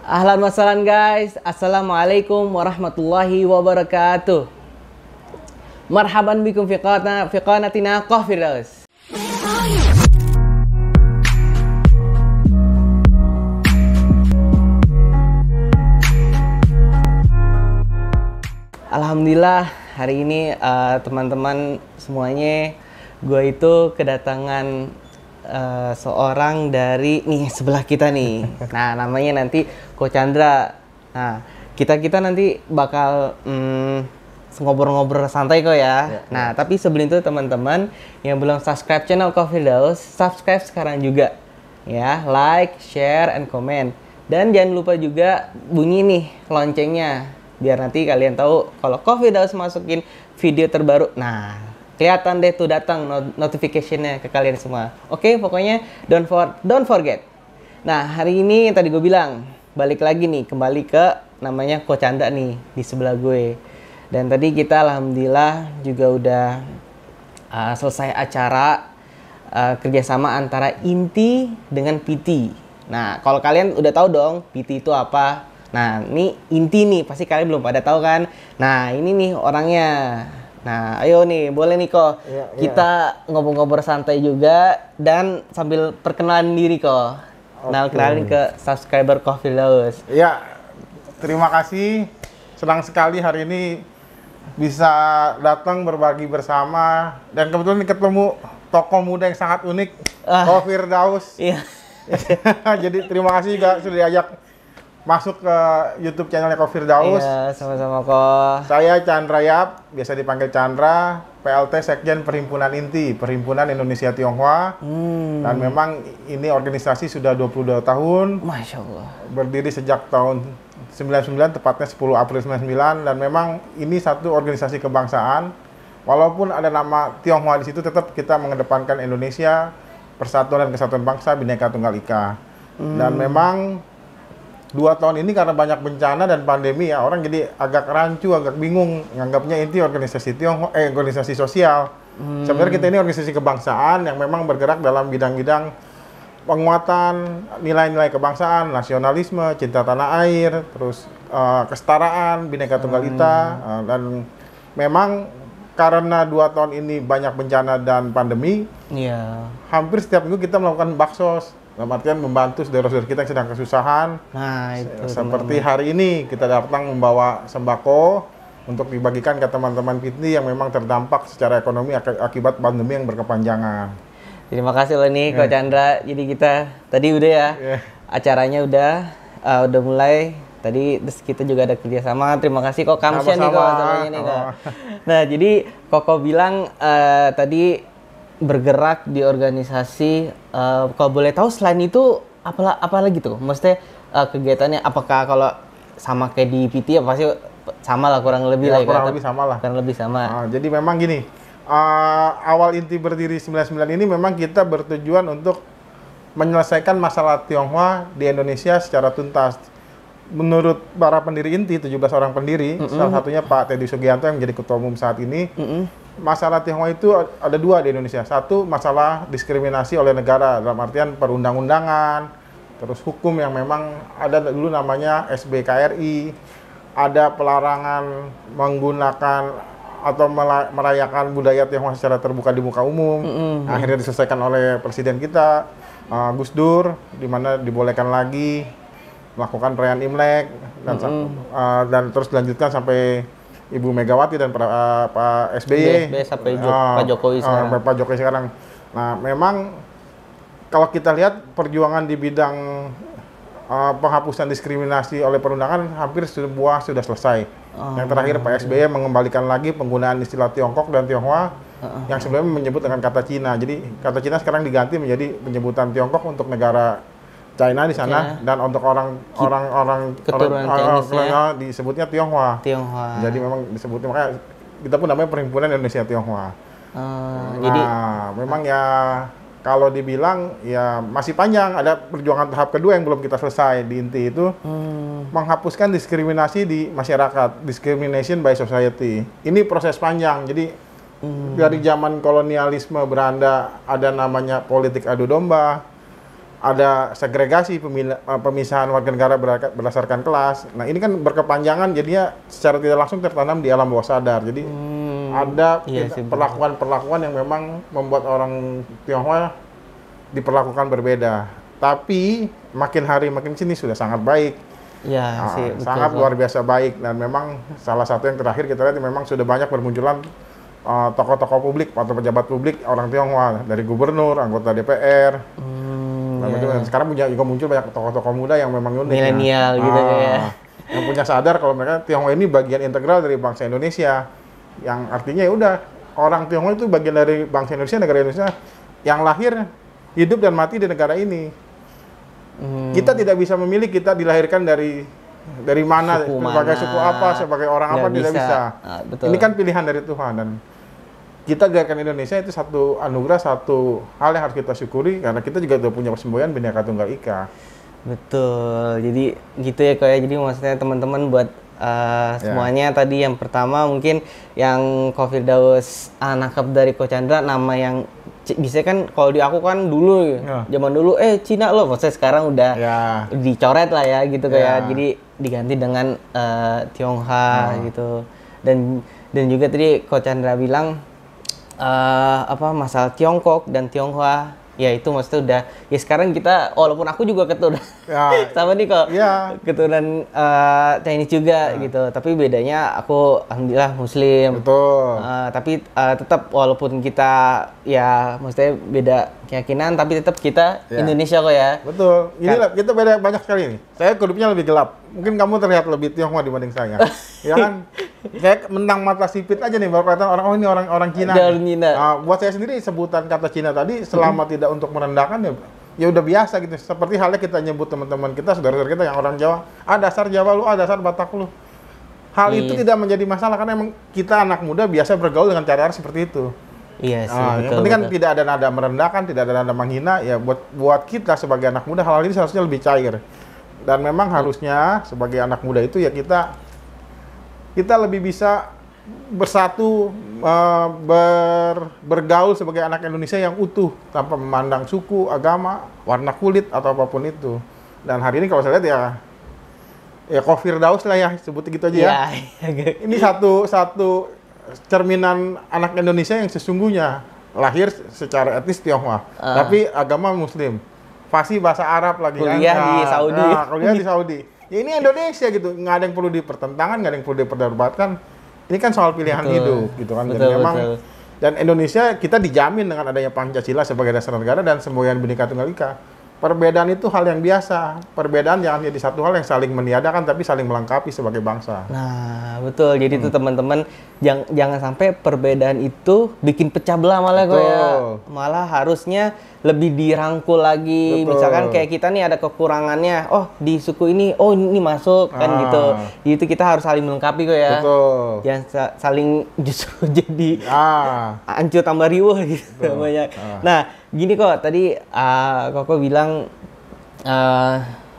Ahlan wasalan guys, assalamualaikum warahmatullahi wabarakatuh. Marhaban bikum fi qanatina Qah Firdaus. Alhamdulillah hari ini teman-teman semuanya, gue itu kedatangan seorang dari nih sebelah kita nih. Nah, namanya nanti Ko Chandra. Nah, kita nanti bakal ngobrol-ngobrol santai kok ya. Nah, tapi sebelum itu teman-teman yang belum subscribe channel Qah Firdaus, subscribe sekarang juga. Ya, like, share, and comment. Dan jangan lupa juga bunyi nih loncengnya biar nanti kalian tahu kalau Qah Firdaus masukin video terbaru. Nah, kelihatan deh tuh datang notification-nya ke kalian semua. Oke, pokoknya don't forget. Nah, hari ini tadi gue bilang balik lagi nih, kembali ke namanya Ko Chandra nih di sebelah gue. Dan tadi kita alhamdulillah juga udah selesai acara kerjasama antara Inti dengan PT. Nah, kalau kalian udah tahu dong PT itu apa. Nah, ini Inti nih, pasti kalian belum pada tahu kan. Nah, ini nih orangnya. Nah, ayo nih, boleh nih kok. Kita ngobrol-ngobrol santai juga dan sambil perkenalan diri kok. Nah, kenalin ke subscriber Qah Firdaus. Ya, terima kasih. Senang sekali hari ini bisa datang berbagi bersama dan kebetulan ketemu tokoh muda yang sangat unik, Qah Firdaus. Iya. Jadi terima kasih juga sudah diajak masuk ke YouTube channelnya Qah Firdaus. Iya, sama-sama kok. Saya Chandra Yap, biasa dipanggil Chandra, PLT Sekjen Perhimpunan Inti, Perhimpunan Indonesia Tionghoa. Dan memang ini organisasi sudah 22 tahun. Masya Allah. Berdiri sejak tahun 99, tepatnya 10 April 99. Dan memang ini satu organisasi kebangsaan. Walaupun ada nama Tionghoa di situ, tetap kita mengedepankan Indonesia, persatuan dan kesatuan bangsa, Bhinneka Tunggal Ika. Dan memang 2 tahun ini karena banyak bencana dan pandemi ya, orang jadi agak rancu, agak bingung nganggapnya Inti organisasi organisasi sosial. Sebenarnya kita ini organisasi kebangsaan yang memang bergerak dalam bidang-bidang penguatan nilai-nilai kebangsaan, nasionalisme, cinta tanah air, terus kesetaraan, Bhinneka Tunggal Ika. Dan memang karena 2 tahun ini banyak bencana dan pandemi, hampir setiap minggu kita melakukan baksos. Dalam artian membantu saudara-saudara kita yang sedang kesusahan. Nah, itu seperti hari ini kita datang membawa sembako untuk dibagikan ke teman-teman PT yang memang terdampak secara ekonomi akibat pandemi yang berkepanjangan. Terima kasih loh nih Ko Chandra. Jadi kita tadi udah ya, acaranya udah mulai. Tadi terus kita juga ada kerjasama. Terima kasih kok Kamsya nih kok. Nah, jadi Koko bilang tadi bergerak di organisasi, kalau boleh tahu selain itu apa lagi tuh? Maksudnya kegiatannya apakah kalau sama kayak di PT ya pasti sama lah kurang lebih lah ya, kurang lebih sama lah. Kurang lebih sama. Jadi memang gini, awal Inti berdiri 99 ini memang kita bertujuan untuk menyelesaikan masalah Tionghoa di Indonesia secara tuntas. Menurut para pendiri Inti, 17 orang pendiri, salah satunya Pak Teddy Sugianto yang menjadi ketua umum saat ini, masalah Tionghoa itu ada 2 di Indonesia. Satu, masalah diskriminasi oleh negara, dalam artian perundang-undangan, terus hukum yang memang ada dulu namanya SBKRI, ada pelarangan menggunakan atau merayakan budaya Tionghoa secara terbuka di muka umum. Akhirnya diselesaikan oleh Presiden kita, Gus Dur, di mana dibolehkan lagi melakukan perayaan Imlek, dan terus dilanjutkan sampai Ibu Megawati dan Pak SBY sampai Pak Jokowi sekarang. Pak Jokowi sekarang. Nah, memang kalau kita lihat perjuangan di bidang penghapusan diskriminasi oleh perundangan hampir sudah selesai. Yang terakhir Pak SBY mengembalikan lagi penggunaan istilah Tiongkok dan Tionghoa yang sebelumnya menyebut dengan kata Cina. Jadi kata Cina sekarang diganti menjadi penyebutan Tiongkok untuk negara China di sana, dan untuk orang disebutnya Tionghoa. Jadi memang disebutnya, makanya kita pun namanya Perhimpunan Indonesia Tionghoa. Jadi memang ya kalau dibilang ya masih panjang, ada perjuangan tahap kedua yang belum kita selesai di Inti itu, menghapuskan diskriminasi di masyarakat, discrimination by society. Ini proses panjang. Jadi dari zaman kolonialisme beranda ada namanya politik adu domba, ada segregasi pemisahan warga negara berdasarkan kelas. Nah ini kan berkepanjangan, jadinya secara tidak langsung tertanam di alam bawah sadar. Jadi ada perlakuan-perlakuan yang memang membuat orang Tionghoa diperlakukan berbeda. Tapi makin hari makin sini sudah sangat baik. Ya, sih, betul, sangat luar biasa baik. Dan memang salah satu yang terakhir kita lihat memang sudah banyak bermunculan tokoh-tokoh publik atau pejabat publik orang Tionghoa, dari gubernur, anggota DPR. Dan sekarang juga muncul banyak tokoh-tokoh muda yang memang unik. Milenial gitu ya. Yang punya sadar kalau mereka Tionghoa ini bagian integral dari bangsa Indonesia. Yang artinya ya udah, orang Tionghoa itu bagian dari bangsa Indonesia, negara Indonesia yang lahir, hidup dan mati di negara ini. Kita tidak bisa memilih kita dilahirkan dari mana, sebagai suku apa, sebagai orang apa, tidak bisa. Betul. Ini kan pilihan dari Tuhan, dan kita dilahirkan Indonesia itu satu anugerah, satu hal yang harus kita syukuri, karena kita juga sudah punya semboyan Bhinneka Tunggal Ika. Betul, jadi gitu ya Ko ya. Jadi maksudnya teman-teman buat semuanya tadi, yang pertama mungkin yang Ko Firdaus nangkap dari Ko Chandra, nama yang bisa kan kalau di aku kan dulu zaman dulu Cina loh, maksudnya sekarang udah dicoret lah ya gitu kayak, jadi diganti dengan Tionghoa gitu. Dan juga tadi Ko Chandra bilang masalah Tiongkok dan Tionghoa, ya itu maksudnya udah ya sekarang kita, walaupun aku juga keturunan sama nih kok, keturunan Chinese juga gitu, tapi bedanya aku alhamdulillah Muslim. Betul. Tapi tetap walaupun kita ya maksudnya beda keyakinan, tapi tetap kita Indonesia kok ya. Betul. Inilah kita beda banyak sekali nih. Saya kulitnya lebih gelap. Mungkin kamu terlihat lebih Tionghoa dibanding saya. Ya kan? Saya mentang mata sipit aja nih baru kelihatan orang, oh ini orang Cina. Buat saya sendiri sebutan kata Cina tadi selama tidak untuk merendahkan ya udah biasa gitu. Seperti halnya kita nyebut teman-teman kita, saudara-saudara kita yang orang Jawa, dasar Jawa lu, dasar Batak lu. Hal itu tidak menjadi masalah karena emang kita anak muda biasa bergaul dengan cara seperti itu. Iya sih, yang penting kan tidak ada nada merendahkan, tidak ada nada menghina. Ya buat kita sebagai anak muda hal ini seharusnya lebih cair. Dan memang harusnya sebagai anak muda itu ya kita lebih bisa bersatu, bergaul sebagai anak Indonesia yang utuh tanpa memandang suku, agama, warna kulit atau apapun itu. Dan hari ini kalau saya lihat ya Ko Firdaus lah ya, sebut gitu aja ya. Ini satu cerminan anak Indonesia yang sesungguhnya lahir secara etnis Tionghoa, tapi agama Muslim, fasih bahasa Arab lagi, kuliah di Saudi. Kuliah di Saudi. Ya ini Indonesia gitu, nggak ada yang perlu dipertentangkan, nggak ada yang perlu diperdebatkan. Ini kan soal pilihan hidup gitu kan. Dan Indonesia kita dijamin dengan adanya Pancasila sebagai dasar negara dan semboyan Bhinneka Tunggal Ika. Perbedaan itu hal yang biasa. Perbedaan jangan jadi satu hal yang saling meniadakan, tapi saling melengkapi sebagai bangsa. Nah, betul. Jadi itu teman-teman, jangan sampai perbedaan itu bikin pecah belah malah kok ya. Malah harusnya lebih dirangkul lagi. Betul. Misalkan kayak kita nih ada kekurangannya, di suku ini, ini masuk kan gitu. Itu kita harus saling melengkapi kok ya. Betul. Jangan saling justru jadi ancur tambah riuh gitu namanya. Nah, gini kok tadi Koko bilang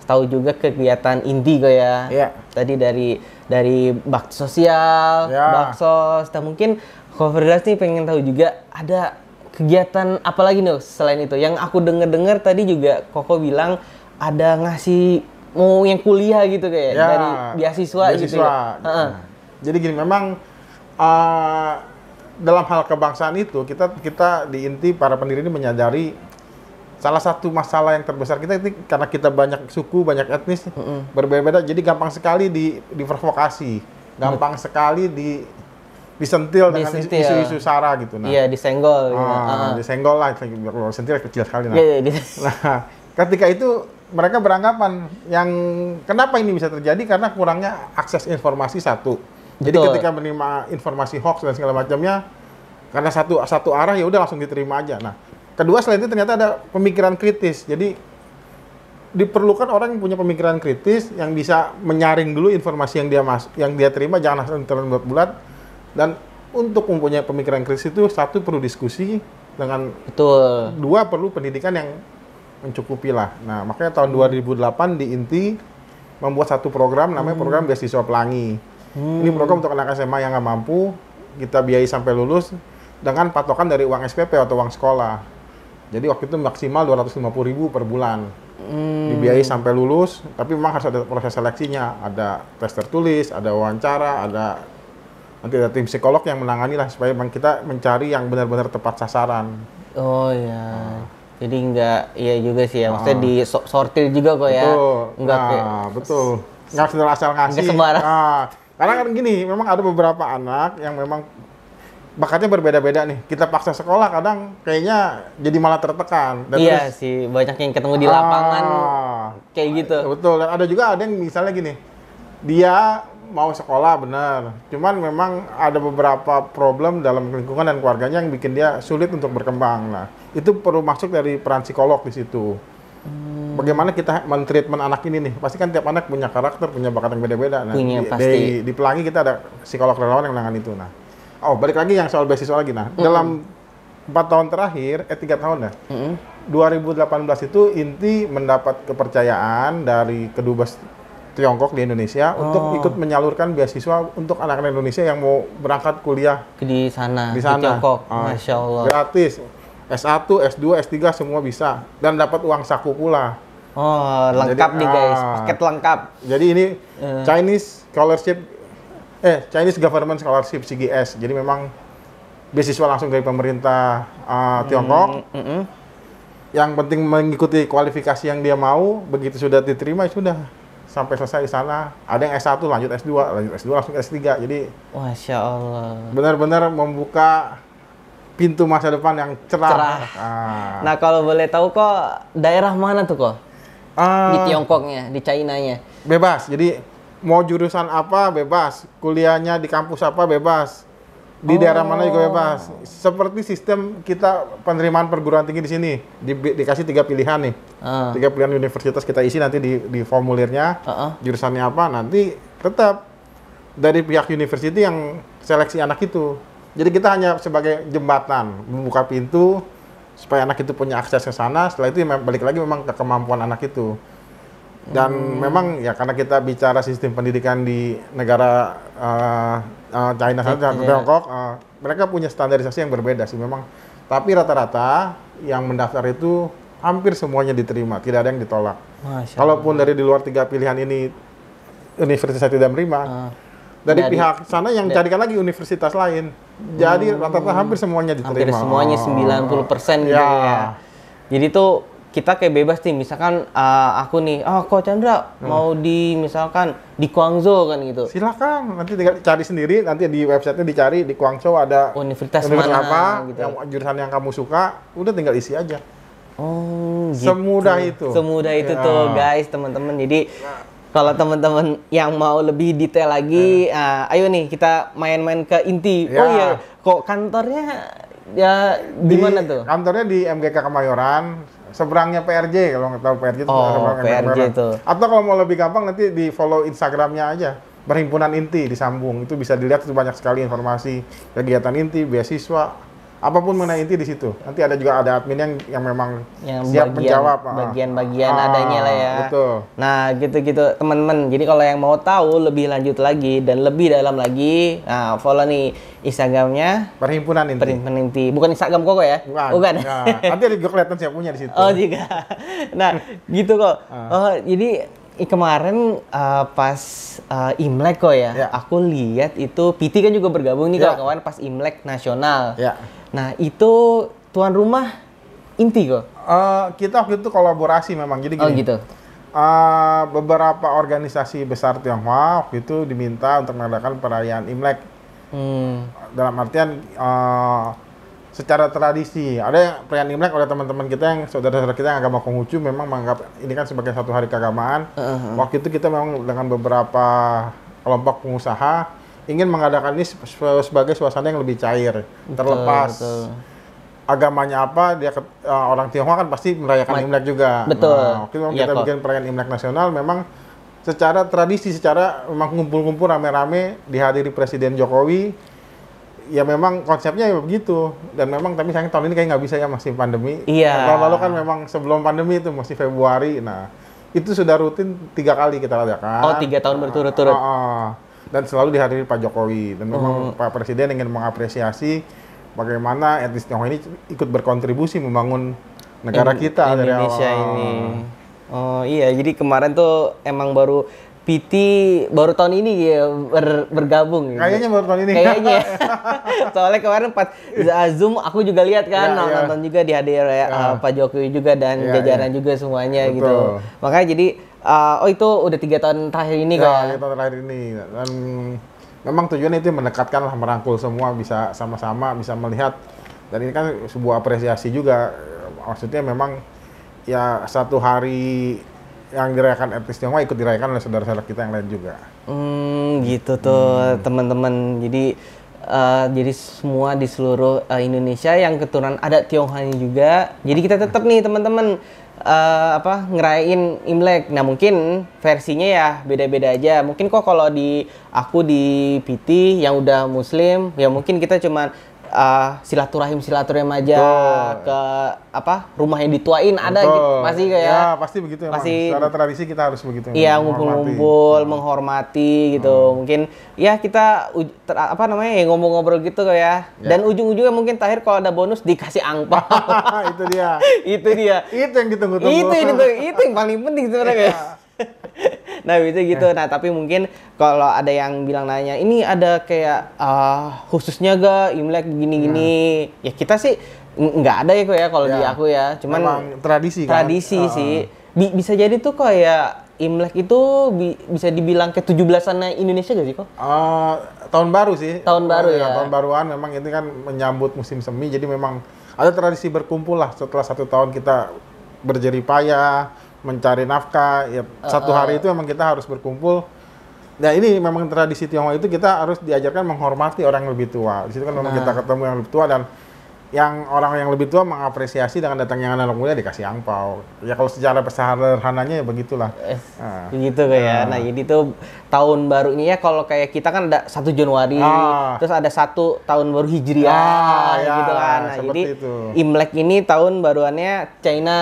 tahu juga kegiatan inti kok ya. Tadi dari bakti sosial, baksos, dan mungkin Koko Firdaus nih pengen tahu juga ada kegiatan apa lagi nih selain itu? Yang aku dengar tadi juga Koko bilang ada ngasih mau yang kuliah gitu kayak dari beasiswa gitu. Jadi gini, memang dalam hal kebangsaan itu kita di inti para pendiri ini menyadari salah satu masalah yang terbesar kita itu karena kita banyak suku, banyak etnis berbeda-beda, jadi gampang sekali diprovokasi, gampang sekali disentil dengan isu-isu sara gitu. Iya, disenggol. Disenggol lah, kalau sentil kecil sekali. Nah, ketika itu mereka beranggapan yang kenapa ini bisa terjadi karena kurangnya akses informasi satu. Jadi ketika menerima informasi hoax dan segala macamnya, karena satu arah ya udah langsung diterima aja. Nah, kedua selain itu ternyata ada pemikiran kritis. Jadi diperlukan orang yang punya pemikiran kritis yang bisa menyaring dulu informasi yang dia terima, jangan langsung terbuat bulat. Dan untuk mempunyai pemikiran kritis itu satu perlu diskusi dengan dua perlu pendidikan yang mencukupi lah. Nah, makanya tahun 2008 di INTI membuat satu program namanya program Beasiswa Pelangi. Ini program untuk anak SMA yang nggak mampu, kita biayai sampai lulus dengan patokan dari uang SPP atau uang sekolah. Jadi waktu itu maksimal 250.000 per bulan. Dibiayai sampai lulus, tapi memang harus ada proses seleksinya. Ada tes tertulis, ada wawancara, nanti ada tim psikolog yang menangani lah supaya memang kita mencari yang benar-benar tepat sasaran. Oh ya. Jadi iya juga sih ya. Maksudnya di sortir juga kok ya. Betul. Enggak betul. Nggak asal ngasih. Nggak sembarang. Karena kan gini, memang ada beberapa anak yang memang bakatnya berbeda-beda nih. Kita paksa sekolah kadang kayaknya jadi malah tertekan. Dan iya sih, banyak yang ketemu di lapangan kayak gitu. Betul. Dan ada yang misalnya gini, dia mau sekolah benar, cuman memang ada beberapa problem dalam lingkungan dan keluarganya yang bikin dia sulit untuk berkembang. Nah, itu perlu masuk dari peran psikolog di situ. Bagaimana kita men-treatment anak ini nih? Pasti kan tiap anak punya karakter, punya bakat yang beda-beda. Nah, pasti. Di Pelangi kita ada psikolog relawan yang menangani itu. Nah, balik lagi yang soal beasiswa lagi. Nah, dalam 4 tahun terakhir, 3 tahun ya, 2018 itu Inti mendapat kepercayaan dari Kedubes Tiongkok di Indonesia untuk ikut menyalurkan beasiswa untuk anak-anak Indonesia yang mau berangkat kuliah di sana. Di Tiongkok. Masya Allah. Gratis. S1, S2, S3 semua bisa. Dan dapat uang saku pula. Oh, lengkap nih guys. Paket lengkap. Jadi ini Chinese Government Scholarship, CGS. Jadi memang beasiswa langsung dari pemerintah Tiongkok. Yang penting mengikuti kualifikasi yang dia mau. Begitu sudah diterima, sudah. Sampai selesai di sana. Ada yang S1 lanjut S2, langsung S3. Jadi Masya Allah. Benar-benar membuka pintu masa depan yang cerah. Nah, kalau boleh tahu kok daerah mana tuh kok? Di Tiongkoknya, di China-nya. Bebas. Jadi mau jurusan apa bebas, kuliahnya di kampus apa bebas. Di daerah mana juga bebas. Seperti sistem kita penerimaan perguruan tinggi di sini. Dikasih 3 pilihan nih. 3 pilihan universitas kita isi nanti di formulirnya. Jurusannya apa, nanti tetap dari pihak university yang seleksi anak itu. Jadi kita hanya sebagai jembatan, membuka pintu supaya anak itu punya akses ke sana. Setelah itu balik lagi memang ke kemampuan anak itu. Dan memang ya karena kita bicara sistem pendidikan di negara China saja, Tiongkok, mereka punya standarisasi yang berbeda sih memang. Tapi rata-rata yang mendaftar itu hampir semuanya diterima, tidak ada yang ditolak. Kalaupun dari di luar 3 pilihan ini universitas tidak menerima, dari pihak sana yang carikan lagi universitas lain. Jadi rata-rata hampir semuanya diterima. Hampir semuanya 90% gitu ya. Jadi tuh kita kayak bebas nih, misalkan aku nih, Kok Chandra mau misalkan di Guangzhou kan gitu. Silakan, nanti tinggal cari sendiri, nanti di websitenya dicari di Guangzhou ada universitas mana apa, gitu. yang jurusan yang kamu suka, udah tinggal isi aja. Oh, gitu. Semudah itu. Semudah itu tuh guys, teman-teman. Jadi kalau teman-teman yang mau lebih detail lagi, ayo nih kita main-main ke Inti. Oh iya, kok kantornya ya di mana tuh? Kantornya di MGK Kemayoran. Seberangnya PRJ, kalau nggak tahu PRJ itu PRJ itu. Atau kalau mau lebih gampang nanti di follow Instagramnya aja, Perhimpunan Inti disambung, itu bisa dilihat, itu banyak sekali informasi kegiatan Inti, beasiswa, apapun mengenai Inti di situ. Nanti ada admin yang memang siap menjawab. Bagian-bagian adanya lah ya. Betul. Nah gitu-gitu teman-teman. Jadi kalau yang mau tahu lebih lanjut lagi dan lebih dalam lagi, nah follow nih Instagramnya Perhimpunan Inti. Perhimpunan Inti. Bukan Instagram kok ya? Bukan. Nanti juga kelihatan siapa punya di situ. Oh juga. Nah gitu kok. Jadi kemarin pas Imlek kok ya, aku lihat itu PT kan juga bergabung nih kawan-kawan pas Imlek nasional. Nah itu tuan rumah Inti kok. Kita waktu itu kolaborasi memang, jadi gini. gitu. Beberapa organisasi besar Tionghoa waktu itu diminta untuk mengadakan perayaan Imlek. Dalam artian secara tradisi, ada perayaan Imlek oleh teman-teman kita yang saudara-saudara kita yang agama Konghucu memang menganggap ini kan sebagai satu hari keagamaan. Waktu itu kita memang dengan beberapa kelompok pengusaha ingin mengadakan ini sebagai suasana yang lebih cair, terlepas agamanya apa, orang Tionghoa kan pasti merayakan Imlek juga. Betul. Nah, waktu itu kita bikin perayaan Imlek nasional memang secara tradisi, secara memang kumpul-kumpul rame-rame dihadiri Presiden Jokowi. Ya memang konsepnya ya begitu, dan memang tapi sayang tahun ini kayak nggak bisa ya, masih pandemi. Tahun lalu kan memang sebelum pandemi itu masih Februari. Nah itu sudah rutin 3 kali kita adakan. 3 tahun berturut-turut. Dan selalu dihadiri Pak Jokowi, dan memang Pak Presiden ingin mengapresiasi bagaimana etnis Tionghoa ini ikut berkontribusi membangun negara kita dari Indonesia awal. ini. Oh iya, jadi kemarin tuh emang baru PT baru tahun ini ya bergabung gitu. Kayaknya baru tahun ini. Kayaknya. Soalnya kemarin pas Zoom aku juga lihat kan, nonton juga dihadir Pak Jokowi juga dan jajaran juga semuanya. Betul. Gitu. Makanya jadi itu udah 3 tahun terakhir ini kan. 3 tahun terakhir ini. Dan memang tujuannya itu mendekatkan lah, merangkul semua bisa sama-sama bisa melihat. Dan ini kan sebuah apresiasi juga. Maksudnya memang ya satu hari yang dirayakan etnis Tionghoa ikut dirayakan oleh saudara-saudara kita yang lain juga. Gitu tuh teman-teman. Jadi semua di seluruh Indonesia yang keturunan adat Tionghoanya juga. Jadi kita tetap nih teman-teman ngerayain Imlek. Nah mungkin versinya ya beda-beda aja. Mungkin kok kalau aku di PT yang udah Muslim, ya mungkin kita cuman silaturahim aja ke rumah yang dituain ada gitu masih kayak ya pasti begitu emang. Secara tradisi kita harus begitu. Iya, ngumpul-ngumpul menghormati gitu. Mungkin ya kita ngomong-ngobrol gitu kayak dan ujung-ujungnya mungkin terakhir kalau ada bonus dikasih angpau. Itu dia. Itu yang ditunggu-tunggu. Itu yang paling penting sebenarnya. Nah bisa gitu. Nah tapi mungkin kalau ada yang bilang nanya ini ada kayak khususnya gak Imlek gini-gini, ya kita sih nggak ada ya kok ya kalau di aku ya. Cuman memang tradisi kan? Sih. Bisa jadi tuh kayak Imlek itu bisa dibilang ke 17-an Indonesia gak sih kok? Tahun baru sih. Tahun baru ya. Tahun baruan memang ini kan menyambut musim semi, jadi memang ada tradisi berkumpul lah setelah 1 tahun kita berjerih payah mencari nafkah, ya satu hari itu memang kita harus berkumpul. Nah ini memang tradisi Tionghoa itu kita harus diajarkan menghormati orang yang lebih tua. Di situ kan memang kita ketemu yang lebih tua dan yang orang yang lebih tua mengapresiasi dengan datangnya anak muda dikasih angpau. Ya kalau secara sederhananya ya begitulah. Begitu kayak. Nah jadi tuh tahun barunya ya kalau kayak kita kan ada 1 Januari, terus ada 1 tahun baru Hijriah gitu kan. Nah jadi itu. Imlek ini tahun baruannya China.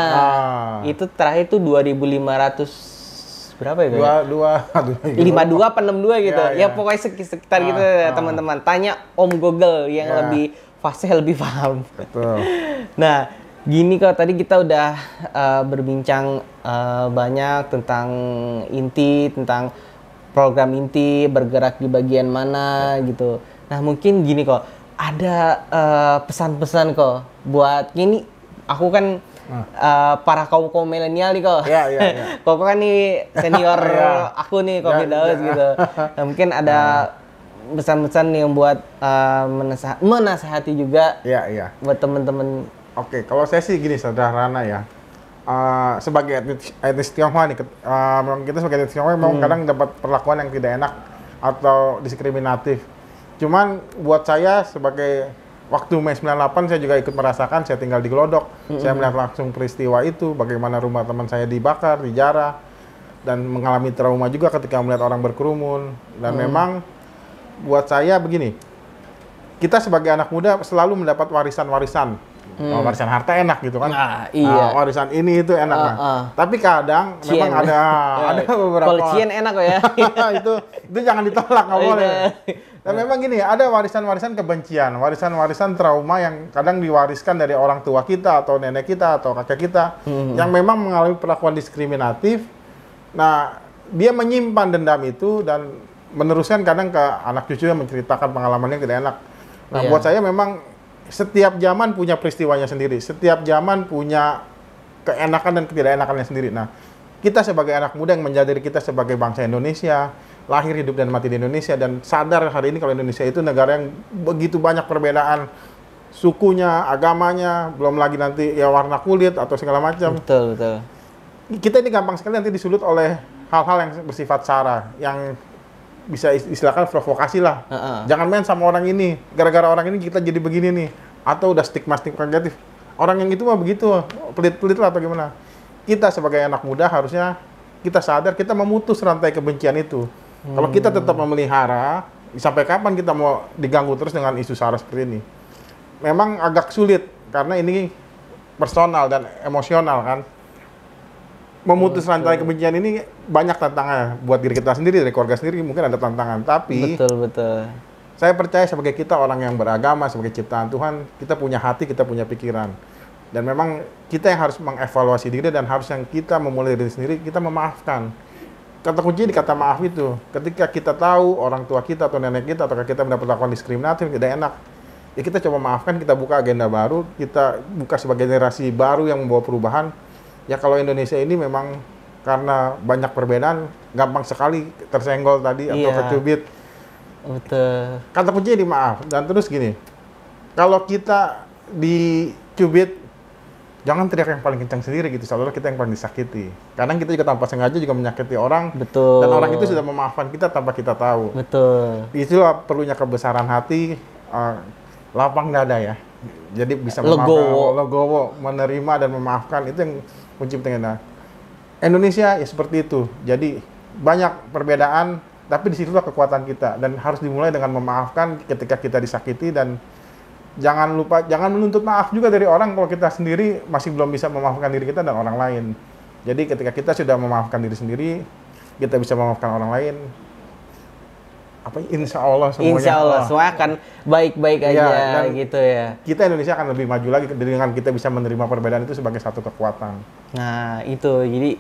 Itu terakhir tuh 2500 berapa ya? 52 apa 62 gitu. Ya pokoknya sekitar gitu teman-teman. Tanya Om Google yang lebih fasih, lebih paham. Betul. Nah, gini kok tadi kita udah berbincang banyak tentang inti, tentang program inti, bergerak di bagian mana gitu. Nah, mungkin gini kok, ada pesan-pesan kok buat gini. Aku kan para kaum milenial nih kok. Iya. Kok kan nih senior aku nih Kopi Daus gitu. Nah, mungkin ada pesan-pesan yang buat menasehati juga buat teman-teman. Oke, kalau saya sih gini sederhana ya. Sebagai etnis Tionghoa nih, memang kita sebagai etnis Tionghoa memang kadang dapat perlakuan yang tidak enak atau diskriminatif. Cuman buat saya sebagai waktu Mei 98 saya juga ikut merasakan, saya tinggal di Glodok. Saya melihat langsung peristiwa itu, bagaimana rumah teman saya dibakar, dijarah, dan mengalami trauma juga ketika melihat orang berkerumun. Dan memang buat saya begini, kita sebagai anak muda selalu mendapat warisan-warisan. Warisan harta enak gitu kan. Warisan ini itu enak kan. Tapi kadang memang ada beberapa. Kalau cien enak kok ya. itu jangan ditolak, nggak boleh. Dan memang gini, ada warisan-warisan kebencian, warisan-warisan trauma yang kadang diwariskan dari orang tua kita atau nenek kita atau kakek kita yang memang mengalami perlakuan diskriminatif. Nah, dia menyimpan dendam itu dan meneruskan kadang ke anak cucunya menceritakan pengalamannya yang tidak enak. Nah, buat saya memang setiap zaman punya peristiwanya sendiri. Setiap zaman punya keenakan dan ketidakenakannya sendiri. Nah, kita sebagai anak muda yang menjadi kita sebagai bangsa Indonesia, lahir, hidup, dan mati di Indonesia, dan sadar hari ini kalau Indonesia itu negara yang begitu banyak perbedaan sukunya, agamanya, belum lagi nanti ya warna kulit atau segala macam. Betul. Kita ini gampang sekali nanti disulut oleh hal-hal yang bersifat sara, yang bisa istilahkan provokasi lah. Jangan main sama orang ini, gara-gara orang ini kita jadi begini nih. Atau udah stigma negatif. Orang yang itu mah begitu, pelit-pelit lah atau gimana. Kita sebagai anak muda harusnya kita sadar kita memutus rantai kebencian itu. Kalau kita tetap memelihara, sampai kapan kita mau diganggu terus dengan isu sara seperti ini? Memang agak sulit, karena ini personal dan emosional kan. Memutus rantai kebencian ini banyak tantangannya buat diri kita sendiri, dari keluarga sendiri mungkin ada tantangan, tapi betul. Saya percaya sebagai kita orang yang beragama, sebagai ciptaan Tuhan, kita punya hati, kita punya pikiran. Dan memang kita yang harus mengevaluasi diri dan harus yang kita memulai diri sendiri, kita memaafkan. Kata kunci di kata maaf itu, ketika kita tahu orang tua kita atau nenek kita atau kita mendapatkan diskriminatif tidak enak, ya kita coba maafkan, kita buka agenda baru, kita buka sebagai generasi baru yang membawa perubahan. Ya kalau Indonesia ini memang karena banyak perbedaan, gampang sekali tersenggol tadi atau kecubit. Betul. Kata kuncinya di maaf. Dan terus gini, kalau kita dicubit, jangan teriak yang paling kencang sendiri gitu, seolah kita yang paling disakiti. Kadang kita juga tanpa sengaja juga menyakiti orang. Betul. Dan orang itu sudah memaafkan kita tanpa kita tahu. Betul. Itulah perlunya kebesaran hati, lapang dada ya. Jadi bisa memaafkan, legowo, menerima dan memaafkan, itu yang kunci pentingnya. Indonesia ya seperti itu. Jadi banyak perbedaan, tapi disitulah kekuatan kita. Dan harus dimulai dengan memaafkan ketika kita disakiti, dan jangan lupa, jangan menuntut maaf juga dari orang kalau kita sendiri masih belum bisa memaafkan diri kita dan orang lain. Jadi ketika kita sudah memaafkan diri sendiri, kita bisa memaafkan orang lain. Insya Allah semuanya. Insya Allah semua akan baik-baik aja gitu ya. Kita Indonesia akan lebih maju lagi dengan kita bisa menerima perbedaan itu sebagai satu kekuatan. Nah itu, jadi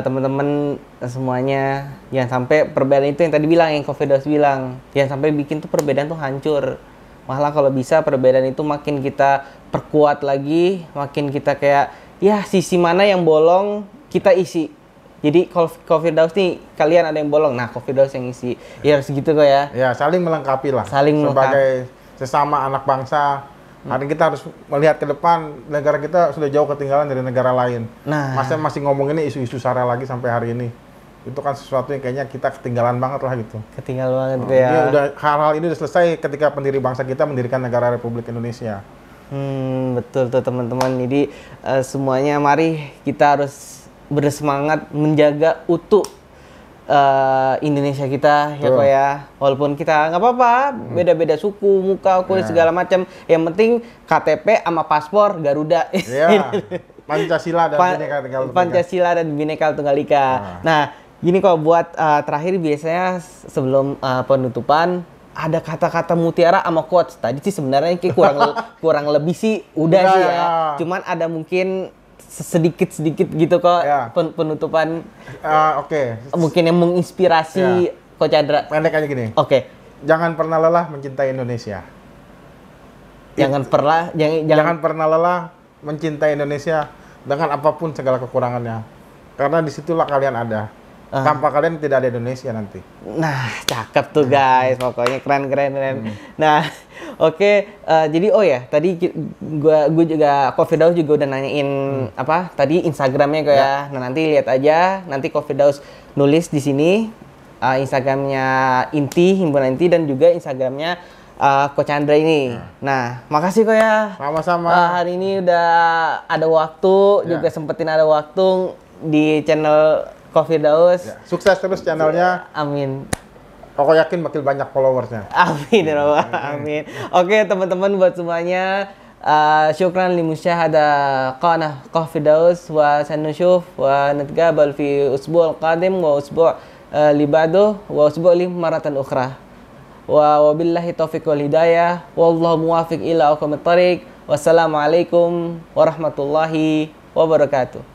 teman-teman semuanya jangan sampai perbedaan itu yang tadi bilang, yang Cofidaus bilang, jangan sampai bikin tuh perbedaan tuh hancur. Malah kalau bisa perbedaan itu makin kita perkuat lagi, makin kita kayak ya sisi mana yang bolong kita isi. Jadi kalau Cofidaus nih, kalian ada yang bolong, nah Cofidaus yang isi. Ya harus gitu kok ya. Ya saling melengkapi lah. Saling sebagai sesama anak bangsa. Hari kita harus melihat ke depan, negara kita sudah jauh ketinggalan dari negara lain. Nah, masih ngomong ini isu-isu SARA lagi sampai hari ini. Itu kan sesuatu yang kayaknya kita ketinggalan banget lah gitu. Ketinggalan banget ya. Hal-hal ini udah selesai ketika pendiri bangsa kita mendirikan negara Republik Indonesia. Betul tuh teman-teman. Jadi semuanya mari kita harus bersemangat menjaga utuh Indonesia kita ya kok ya. Walaupun kita nggak apa-apa, beda-beda suku, muka, kulit segala macam. Yang penting KTP sama paspor Garuda. Iya. Pancasila dan Bhinneka Tunggal Ika. Pancasila dan Bhinneka Tunggal Ika. Nah, gini kok buat terakhir biasanya sebelum penutupan ada kata-kata mutiara sama quotes. Tadi sih sebenarnya kayak kurang lebih sih udah sih ya. Cuman ada mungkin sedikit gitu kok penutupan. Oke. Mungkin yang menginspirasi Coach Chandra. Pendek aja gini. Oke. Jangan pernah lelah mencintai Indonesia. Jangan pernah lelah mencintai Indonesia dengan apapun segala kekurangannya. Karena disitulah kalian ada. Tanpa kalian tidak ada Indonesia nanti. Nah, cakep tuh guys, pokoknya keren. Nah, oke, jadi tadi gue juga Cofidaus juga udah nanyain tadi Instagramnya kok ya. Nah nanti lihat aja, nanti Cofidaus nulis di sini Instagramnya Inti, Himpunan Inti, dan juga Instagramnya Coach Chandra ini. Nah, makasih kok ya. Sama-sama. Hari ini udah ada waktu, juga sempetin ada waktu di channel Cofidaus. Sukses terus channelnya. Amin. Aku yakin makin banyak followersnya. Amin ya Rabbal Alamin. Oke teman-teman, buat semuanya, syukran limusyahada qanah Cofidaus wa sanusyuf wa natqabal fi usbu' qadim wa usbu' libadu wa usbu' maratan ukhra. Wa wabillahi taufiq wal hidayah wallahu muwafiq ila aqwamit thariq. Wassalamualaikum warahmatullahi wabarakatuh.